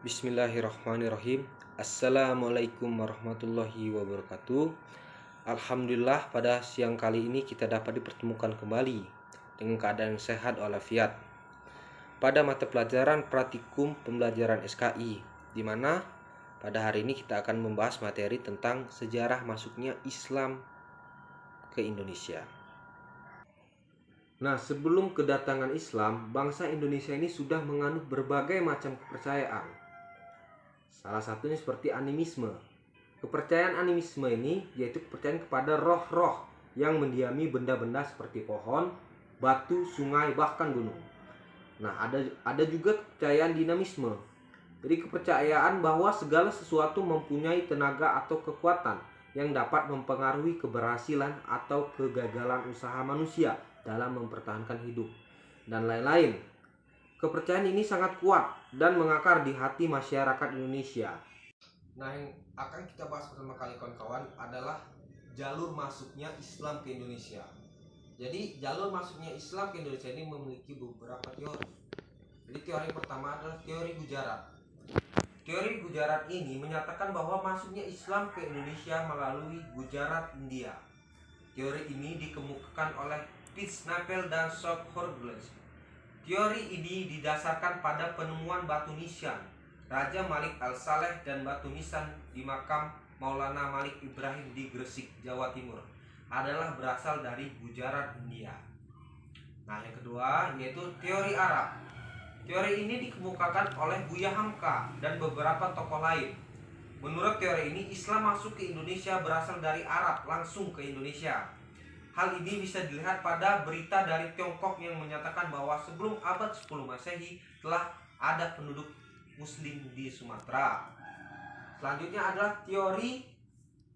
Bismillahirrahmanirrahim. Assalamualaikum warahmatullahi wabarakatuh. Alhamdulillah, pada siang kali ini kita dapat dipertemukan kembali dengan keadaan sehat walafiat pada mata pelajaran praktikum pembelajaran SKI, di mana pada hari ini kita akan membahas materi tentang sejarah masuknya Islam ke Indonesia. Nah, sebelum kedatangan Islam, bangsa Indonesia ini sudah menganut berbagai macam kepercayaan. Salah satunya seperti animisme. Kepercayaan animisme ini yaitu kepercayaan kepada roh-roh yang mendiami benda-benda seperti pohon, batu, sungai, bahkan gunung. Nah, ada juga kepercayaan dinamisme. Jadi kepercayaan bahwa segala sesuatu mempunyai tenaga atau kekuatan yang dapat mempengaruhi keberhasilan atau kegagalan usaha manusia dalam mempertahankan hidup dan lain-lain. Kepercayaan ini sangat kuat dan mengakar di hati masyarakat Indonesia. Nah, yang akan kita bahas pertama kali kawan-kawan adalah jalur masuknya Islam ke Indonesia. Jadi jalur masuknya Islam ke Indonesia ini memiliki beberapa teori. Jadi teori pertama adalah teori Gujarat. Teori Gujarat ini menyatakan bahwa masuknya Islam ke Indonesia melalui Gujarat, India. Teori ini dikemukakan oleh Pitznapel dan Soghorgles. Teori ini didasarkan pada penemuan batu nisan Raja Malik Al-Saleh dan batu nisan di makam Maulana Malik Ibrahim di Gresik, Jawa Timur adalah berasal dari Gujarat, India. Nah, yang kedua yaitu teori Arab. Teori ini dikemukakan oleh Buya Hamka dan beberapa tokoh lain. Menurut teori ini, Islam masuk ke Indonesia berasal dari Arab langsung ke Indonesia. Hal ini bisa dilihat pada berita dari Tiongkok yang menyatakan bahwa sebelum abad 10 Masehi telah ada penduduk Muslim di Sumatera. Selanjutnya adalah teori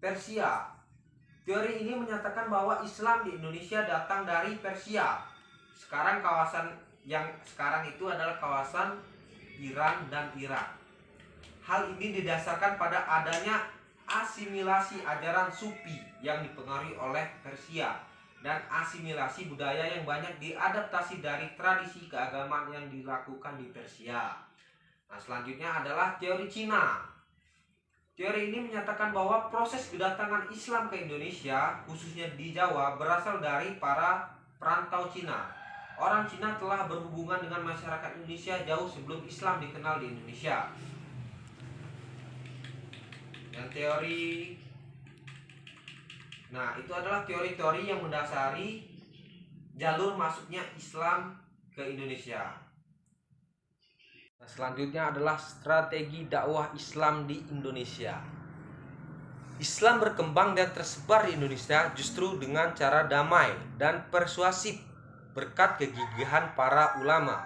Persia. Teori ini menyatakan bahwa Islam di Indonesia datang dari Persia. Sekarang kawasan yang sekarang itu adalah kawasan Iran dan Irak. Hal ini didasarkan pada adanya asimilasi ajaran Sufi yang dipengaruhi oleh Persia dan asimilasi budaya yang banyak diadaptasi dari tradisi keagamaan yang dilakukan di Persia. Nah, selanjutnya adalah teori Cina. Teori ini menyatakan bahwa proses kedatangan Islam ke Indonesia, khususnya di Jawa, berasal dari para perantau Cina. Orang Cina telah berhubungan dengan masyarakat Indonesia jauh sebelum Islam dikenal di Indonesia. Dan teori, nah itu adalah teori-teori yang mendasari jalur masuknya Islam ke Indonesia. Nah, selanjutnya adalah strategi dakwah Islam di Indonesia. Islam berkembang dan tersebar di Indonesia justru dengan cara damai dan persuasif berkat kegigihan para ulama.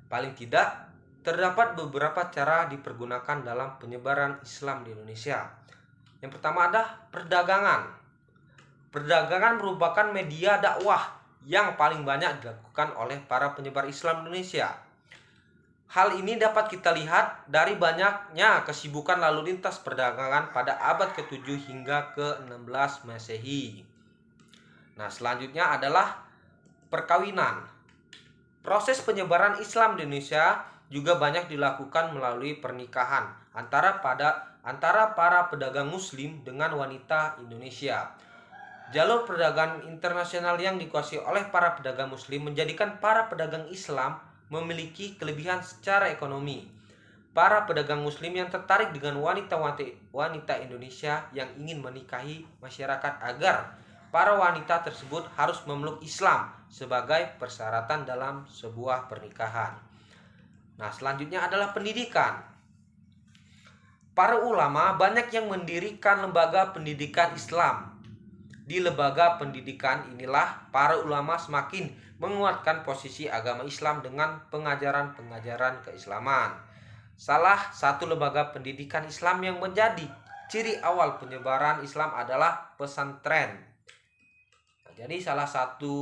Paling tidak, terdapat beberapa cara dipergunakan dalam penyebaran Islam di Indonesia. Yang pertama adalah perdagangan. Perdagangan merupakan media dakwah yang paling banyak dilakukan oleh para penyebar Islam di Indonesia. Hal ini dapat kita lihat dari banyaknya kesibukan lalu lintas perdagangan pada abad ke-7 hingga ke-16 Masehi. Nah, selanjutnya adalah perkawinan. Proses penyebaran Islam di Indonesia juga banyak dilakukan melalui pernikahan antara para pedagang Muslim dengan wanita Indonesia. Jalur perdagangan internasional yang dikuasai oleh para pedagang Muslim menjadikan para pedagang Islam memiliki kelebihan secara ekonomi. Para pedagang Muslim yang tertarik dengan wanita Indonesia yang ingin menikahi masyarakat agar para wanita tersebut harus memeluk Islam sebagai persyaratan dalam sebuah pernikahan. Nah, selanjutnya adalah pendidikan. Para ulama banyak yang mendirikan lembaga pendidikan Islam. Di lembaga pendidikan inilah para ulama semakin menguatkan posisi agama Islam dengan pengajaran-pengajaran keislaman. Salah satu lembaga pendidikan Islam yang menjadi ciri awal penyebaran Islam adalah pesantren. Jadi salah satu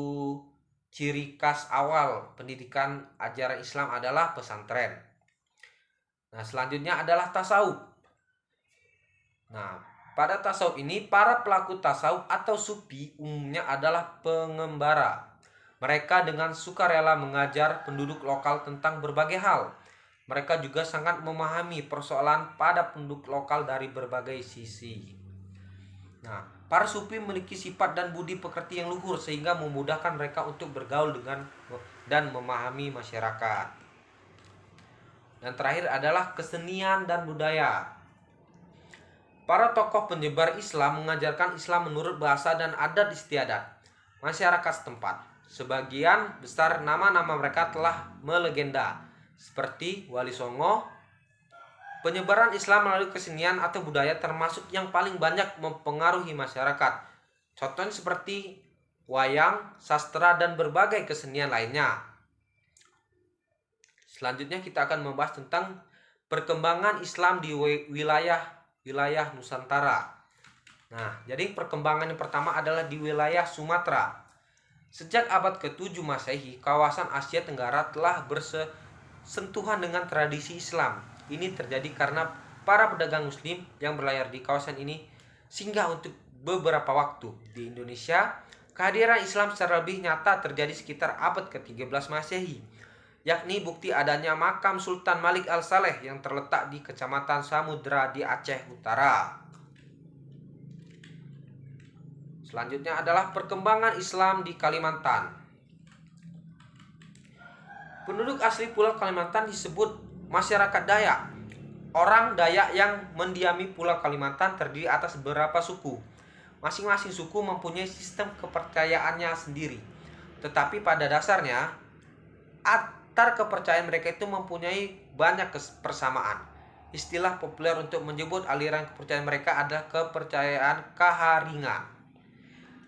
ciri khas awal pendidikan ajaran Islam adalah pesantren. Nah, selanjutnya adalah tasawuf. Nah, pada tasawuf ini para pelaku tasawuf atau sufi umumnya adalah pengembara. Mereka dengan sukarela mengajar penduduk lokal tentang berbagai hal. Mereka juga sangat memahami persoalan pada penduduk lokal dari berbagai sisi. Nah, para sufi memiliki sifat dan budi pekerti yang luhur sehingga memudahkan mereka untuk bergaul dengan dan memahami masyarakat. Dan terakhir adalah kesenian dan budaya. Para tokoh penyebar Islam mengajarkan Islam menurut bahasa dan adat istiadat masyarakat setempat. Sebagian besar nama-nama mereka telah melegenda, seperti Wali Songo. Penyebaran Islam melalui kesenian atau budaya termasuk yang paling banyak mempengaruhi masyarakat. Contohnya seperti wayang, sastra, dan berbagai kesenian lainnya. Selanjutnya kita akan membahas tentang perkembangan Islam di wilayah Nusantara. Nah, jadi perkembangan yang pertama adalah di wilayah Sumatera. Sejak abad ke-7 Masehi, kawasan Asia Tenggara telah bersentuhan dengan tradisi Islam. Ini terjadi karena para pedagang muslim yang berlayar di kawasan ini singgah untuk beberapa waktu. Di Indonesia, kehadiran Islam secara lebih nyata terjadi sekitar abad ke-13 Masehi, yakni bukti adanya makam Sultan Malik Al-Saleh yang terletak di Kecamatan Samudra di Aceh Utara. Selanjutnya adalah perkembangan Islam di Kalimantan. Penduduk asli Pulau Kalimantan disebut masyarakat Dayak. Orang Dayak yang mendiami Pulau Kalimantan terdiri atas beberapa suku. Masing-masing suku mempunyai sistem kepercayaannya sendiri. Tetapi pada dasarnya, antar kepercayaan mereka itu mempunyai banyak persamaan. Istilah populer untuk menyebut aliran kepercayaan mereka adalah kepercayaan Kaharingan.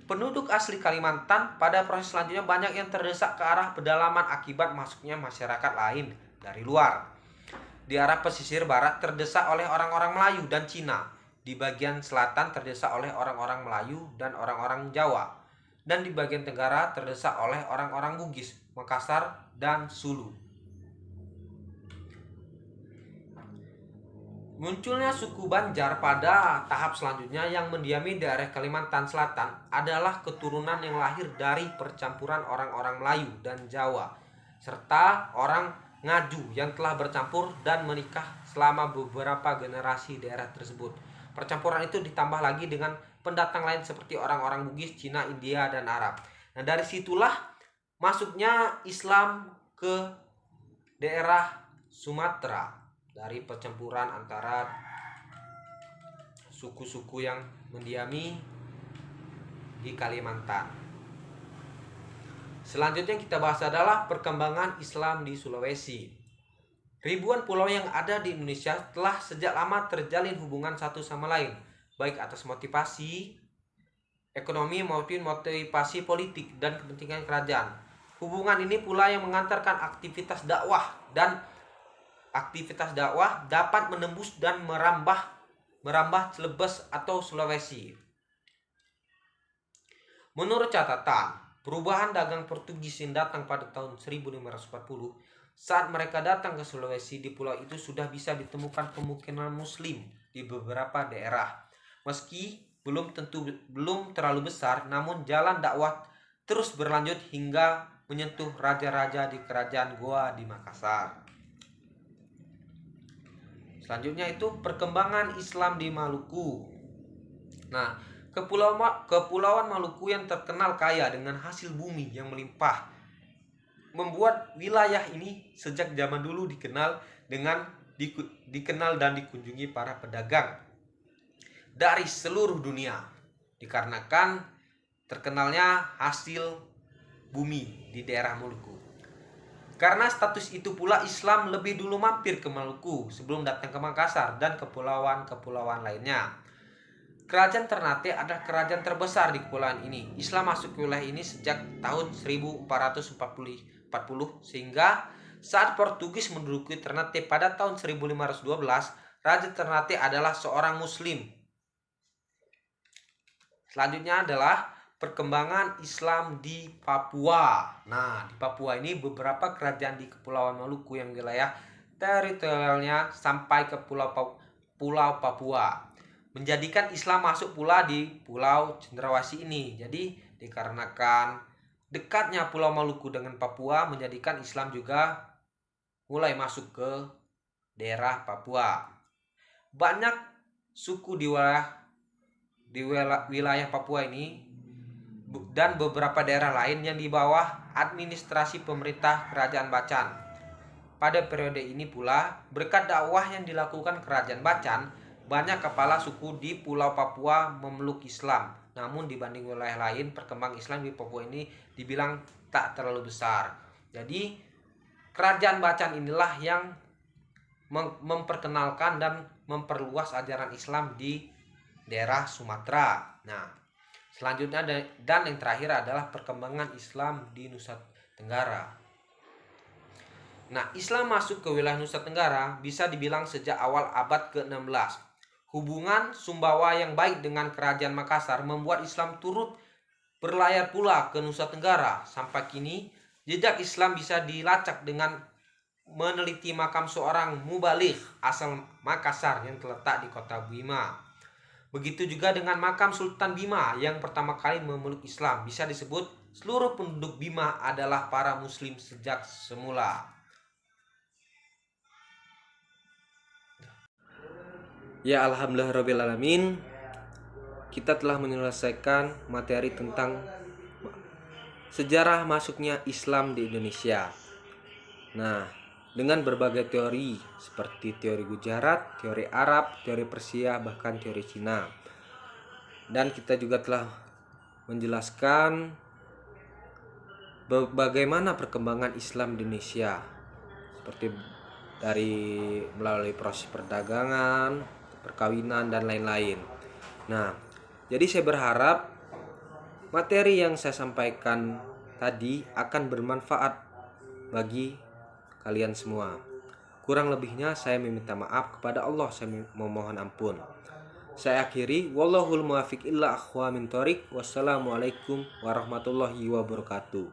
Penduduk asli Kalimantan pada proses selanjutnya banyak yang terdesak ke arah pedalaman akibat masuknya masyarakat lain dari luar. Di arah pesisir barat terdesak oleh orang-orang Melayu dan Cina. Di bagian selatan terdesak oleh orang-orang Melayu dan orang-orang Jawa. Dan di bagian tenggara terdesak oleh orang-orang Bugis, Makassar, dan Sulu. Munculnya suku Banjar pada tahap selanjutnya yang mendiami daerah Kalimantan Selatan adalah keturunan yang lahir dari percampuran orang-orang Melayu dan Jawa, serta orang Ngaju yang telah bercampur dan menikah selama beberapa generasi daerah tersebut. Percampuran itu ditambah lagi dengan pendatang lain seperti orang-orang Bugis, Cina, India, dan Arab. Nah, dari situlah masuknya Islam ke daerah Sumatera dari percampuran antara suku-suku yang mendiami di Kalimantan. Selanjutnya kita bahas adalah perkembangan Islam di Sulawesi. Ribuan pulau yang ada di Indonesia telah sejak lama terjalin hubungan satu sama lain, baik atas motivasi ekonomi maupun motivasi politik dan kepentingan kerajaan. Hubungan ini pula yang mengantarkan aktivitas dakwah dapat menembus dan merambah Celebes atau Sulawesi. Menurut catatan, perubahan dagang Portugis yang datang pada tahun 1540, saat mereka datang ke Sulawesi, di pulau itu sudah bisa ditemukan pemukiman Muslim di beberapa daerah. Meski belum terlalu besar, namun jalan dakwah terus berlanjut hingga menyentuh raja-raja di kerajaan Goa di Makassar. Selanjutnya itu perkembangan Islam di Maluku. Nah, Kepulauan Maluku yang terkenal kaya dengan hasil bumi yang melimpah membuat wilayah ini sejak zaman dulu dikenal dan dikunjungi para pedagang dari seluruh dunia dikarenakan terkenalnya hasil bumi di daerah Maluku. Karena status itu pula Islam lebih dulu mampir ke Maluku sebelum datang ke Makassar dan kepulauan-kepulauan lainnya. Kerajaan Ternate adalah kerajaan terbesar di kepulauan ini. Islam masuk ke wilayah ini sejak tahun 1440 sehingga saat Portugis menduduki Ternate pada tahun 1512, Raja Ternate adalah seorang Muslim. Selanjutnya adalah perkembangan Islam di Papua. Nah, di Papua ini beberapa kerajaan di Kepulauan Maluku yang wilayah teritorialnya sampai ke Pulau Papua menjadikan Islam masuk pula di Pulau Cendrawasih ini. Jadi dikarenakan dekatnya Pulau Maluku dengan Papua menjadikan Islam juga mulai masuk ke daerah Papua. Banyak suku di wilayah Papua ini dan beberapa daerah lain yang di bawah administrasi pemerintah Kerajaan Bacan. Pada periode ini pula, berkat dakwah yang dilakukan Kerajaan Bacan, banyak kepala suku di Pulau Papua memeluk Islam. Namun dibanding wilayah lain, perkembangan Islam di Papua ini dibilang tak terlalu besar. Jadi Kerajaan Bacan inilah yang memperkenalkan dan memperluas ajaran Islam di daerah Sumatera. Nah, selanjutnya dan yang terakhir adalah perkembangan Islam di Nusa Tenggara. Nah, Islam masuk ke wilayah Nusa Tenggara bisa dibilang sejak awal abad ke-16. Hubungan Sumbawa yang baik dengan Kerajaan Makassar membuat Islam turut berlayar pula ke Nusa Tenggara. Sampai kini, jejak Islam bisa dilacak dengan meneliti makam seorang mubaligh asal Makassar yang terletak di kota Bima. Begitu juga dengan makam Sultan Bima yang pertama kali memeluk Islam. Bisa disebut seluruh penduduk Bima adalah para muslim sejak semula. Ya, alhamdulillahirrabbilalamin, kita telah menyelesaikan materi tentang sejarah masuknya Islam di Indonesia. Nah, dengan berbagai teori seperti teori Gujarat, teori Arab, teori Persia, bahkan teori Cina. Dan kita juga telah menjelaskan bagaimana perkembangan Islam di Indonesia, seperti dari melalui proses perdagangan, perkawinan, dan lain-lain. Nah, jadi saya berharap materi yang saya sampaikan tadi akan bermanfaat bagi kalian semua. Kurang lebihnya saya meminta maaf kepada Allah, saya memohon ampun. Saya akhiri, wallahul muwaffiq illa akhwa min thoriq. Wassalamualaikum warahmatullahi wabarakatuh.